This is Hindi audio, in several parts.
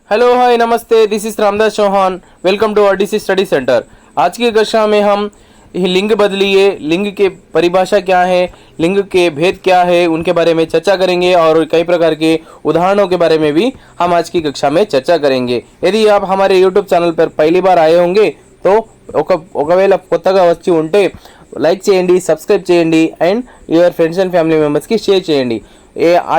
हेलो हाय नमस्ते, this is Ramdas Chauhan. Welcome to RDC study centre. आज की कक्षा में हम लिंग बदलिए, लिंग के परिभाषा क्या है, लिंग के भेद क्या है, उनके बारे में चर्चा करेंगे और कई प्रकार के उदाहरणों के बारे में भी हम आज की कक्षा में चर्चा करेंगे। यदि आप हमारे यूट्यूब चैनल पर पहली बार आए होंगे तो ఒకవేళ కొత్తగా వచ్చి ఉంటే లైక్ చేయండి, సబ్స్క్రైబ్ చేయండి and your friends and family members की शेयर చేయండి।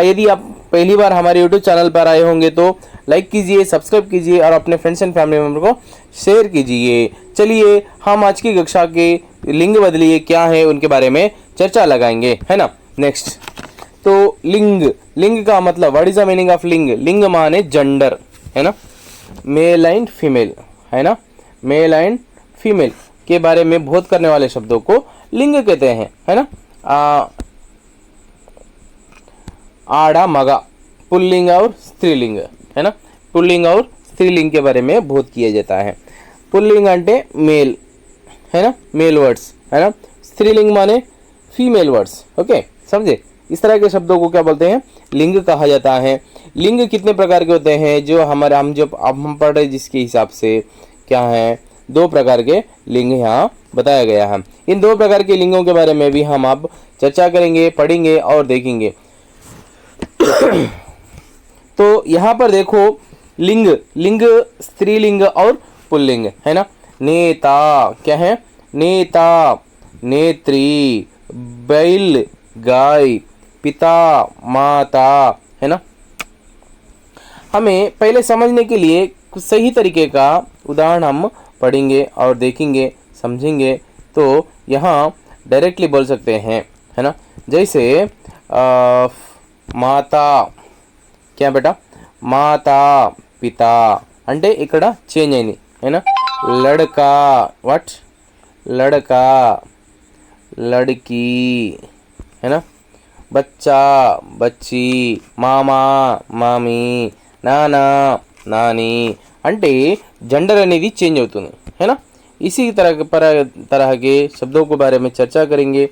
यदि आप पहली बार हमारे यूट्यूब चैनल पर आए होंगे तो लाइक कीजिए, सब्सक्राइब कीजिए और अपने फ्रेंड्स एंड फैमिली मेम्बर को शेयर कीजिए। चलिए हम आज की कक्षा के लिंग बदलिए क्या है उनके बारे में चर्चा लगाएंगे, है ना। नेक्स्ट, तो लिंग, लिंग का मतलब what is the meaning of लिंग। लिंग माने जेंडर, है ना, मेल एंड फीमेल, है ना। मेल एंड फीमेल के बारे में बोध करने वाले शब्दों को लिंग कहते हैं, है ना। आड़ा मगा, पुल्लिंग और स्त्रीलिंग, है ना। पुल्लिंग और स्त्रीलिंग के बारे में बोध किया जाता है। पुल्लिंग अंटे मेल, है ना, मेल वर्ड्स, है ना। स्त्रीलिंग माने फीमेल वर्ड्स। ओके, समझे। इस तरह के शब्दों को क्या बोलते हैं, लिंग कहा जाता है। लिंग कितने प्रकार के होते हैं, जो हमारे हम पढ़ रहे जिसके हिसाब से क्या है, 2 प्रकार के लिंग यहाँ बताया गया है। इन 2 प्रकार के लिंगों के बारे में भी हम अब चर्चा करेंगे, पढ़ेंगे और देखेंगे। तो यहाँ पर देखो, लिंग, लिंग स्त्रीलिंग और पुल्लिंग, है ना। नेता क्या है, नेता, नेत्री, बैल, गाय, पिता, माता, है ना। हमें पहले समझने के लिए कुछ सही तरीके का उदाहरण हम पढ़ेंगे और देखेंगे, समझेंगे। तो यहाँ डायरेक्टली बोल सकते हैं, है ना। जैसे माता, क्या बेटा, माता पिता అంటే ఇక్కడ చేంజ్ అయింది, है ना। लड़का, व्हाट, लड़का, लड़की, है ना। बच्चा, बच्ची, मामा, मामी, नाना, नानी అంటే जेंडर అనేది చేంజ్ అవుతుంది, है ना। इसी तरह के शब्दों के बारे में चर्चा करेंगे।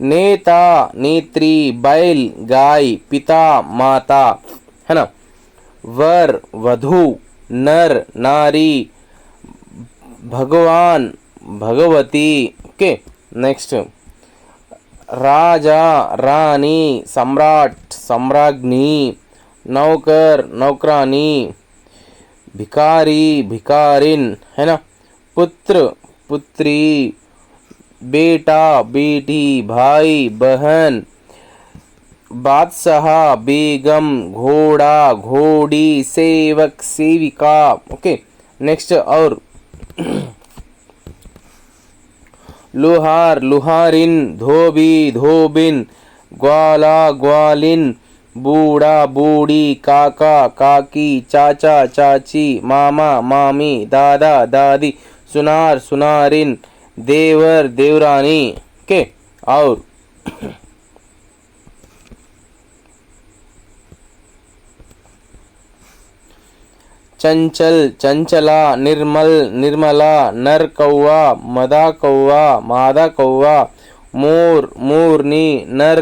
नेता, नेत्री, बैल, गाय, पिता, माता, है ना। वर, वधु, नर, नारी, भगवान, भगवती। ओके, नेक्स्ट, राजा, रानी, सम्राट, सम्राज्ञी, नौकर, नौकरानी, भिखारी, भिखारिन, है ना। पुत्र, पुत्री, बेटा, बेटी, भाई, बहन, बादशाह, बेगम, घोड़ा, घोड़ी, सेवक, सेविका। ओके, नेक्स्ट, और लोहार, लोहारिन, धोबी, धोबिन, ग्वाला, ग्वालिन, बूढ़ा, बूढ़ी, काका, काकी, चाचा, चाची, मामा, मामी, दादा, दादी, सुनार, सुनारिन, देवर, देवरानी। के, और चंचल, चंचला, निर्मल, निर्मला, नर कौवा, मदा कौवा, मादा कौवा, मोर, मोरनी, नर,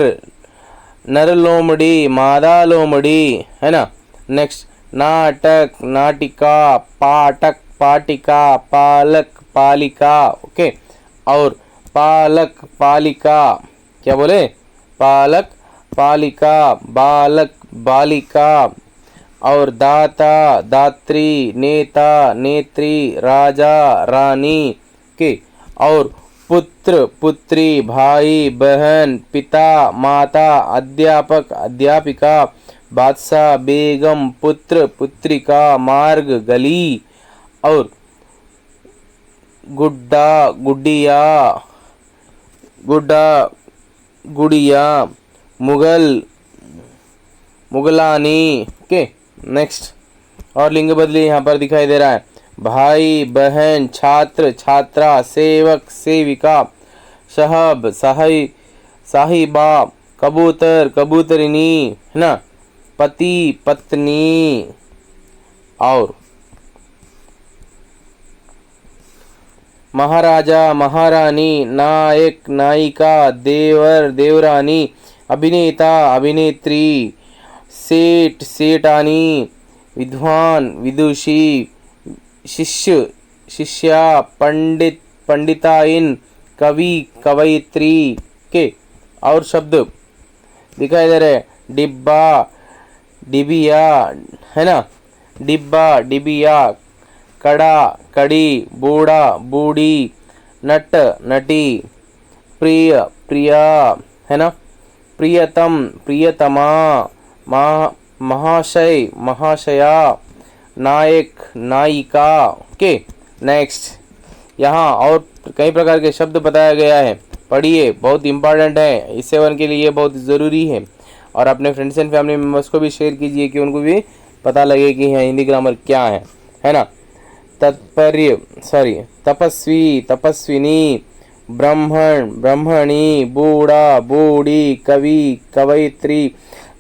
नर लोमड़ी, मादा लोमड़ी, है ना। नेक्स्ट, नाटक, नाटिका, पाठक, पाटिका, पालक, पालिका। ओके, और पालक, पालिका, क्या बोले, पालक, पालिका, बालक, बालिका, और दाता, दात्री, नेता, नेत्री, राजा, रानी। के, और पुत्र, पुत्री, भाई, बहन, पिता, माता, अध्यापक, अध्यापिका, बादशाह, बेगम, पुत्र, पुत्रिका, मार्ग, गली, और गुड्डा, गुड्डिया, गुड्डा, गुड़िया, मुगल, मुगलानी। के, नेक्स्ट, और लिंग बदली यहाँ पर दिखाई दे रहा है। भाई, बहन, छात्र, छात्रा, सेवक, सेविका, साहब, साहिबा, कबूतर, कबूतरिनी, है ना। पति, पत्नी, और महाराजा, महारानी, नायक, नायिका, देवर, देवरानी, अभिनेता, अभिनेत्री, सेठ, सेठानी, विद्वान, विदुषी, शिष्य, शिष्या, पंडित, पंडिताइन, कवि, कवयित्री के और शब्द दिखाई दे रहे। डिब्बा, डिबिया, है ना, डिब्बा, डिबिया, कड़ा, कड़ी, बूढ़ा, बूढ़ी, नट, नटी, प्रिय, प्रिया, है ना, प्रियतम, प्रियतमा, महाशय, महाशया, नायक, नायिका। ओके, नेक्स्ट यहाँ और कई प्रकार के शब्द बताया गया है, पढ़िए, बहुत इंपॉर्टेंट है, इस सेवन के लिए बहुत ज़रूरी है। और अपने फ्रेंड्स एंड फैमिली मेम्बर्स को भी शेयर कीजिए कि उनको भी पता लगे कि यहाँ हिंदी ग्रामर क्या है ना। तत्पर्य, सॉरी, तपस्वी, तपस्विनी, ब्राह्मण, ब्राह्मणी, बूढ़ा, बूढ़ी, कवि, कवयित्री,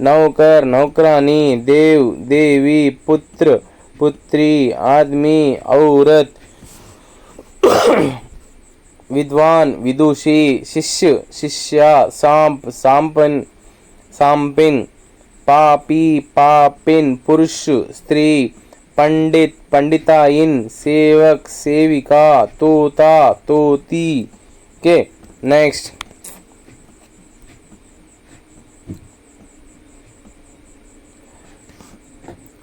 नौकर, नौकरानी, देव, देवी, पुत्र, पुत्री, आदमी, औरत, विद्वान, विदुषी, शिष्य, शिष्या, सांप, सांपन, सांपिन, पापी, पापिन, पुरुष, स्त्री, पंडित, पंडिताइन, सेवक, सेविका, तोता, तोती के। नेक्स्ट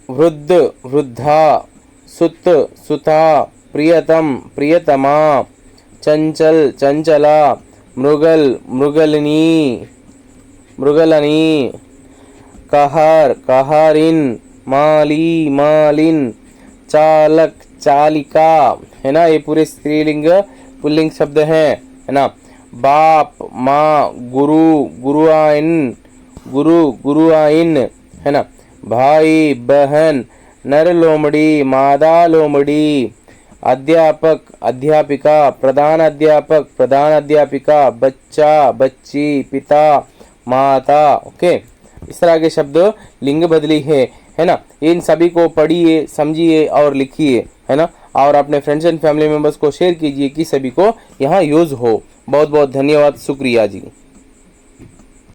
वृद्ध, वृद्धा, सुत, सुता, प्रियतम, प्रियतमा, चंचल, चंचला, मृगल, मृगलिनी, मृगलनी, कहर, कहरिन, माली, मालिन, चालक, चालिका, है ना, ये पूरे स्त्रीलिंग पुल्लिंग शब्द हैं, है ना। बाप, माँ, गुरु, गुरुआइन, गुरु, गुरुआइन, है ना। भाई, बहन, नर लोमड़ी, मादा लोमड़ी, अध्यापक, अध्यापिका, प्रधान अध्यापक, प्रधान अध्यापिका, बच्चा, बच्ची, पिता, माता। ओके, इस तरह के शब्द लिंग बदली है ना। इन सभी को पढ़िए, समझिए और लिखिए, है ना। और अपने फ्रेंड्स एंड फैमिली मेम्बर्स को शेयर कीजिए कि सभी को यहाँ यूज हो। बहुत बहुत धन्यवाद, शुक्रिया जी।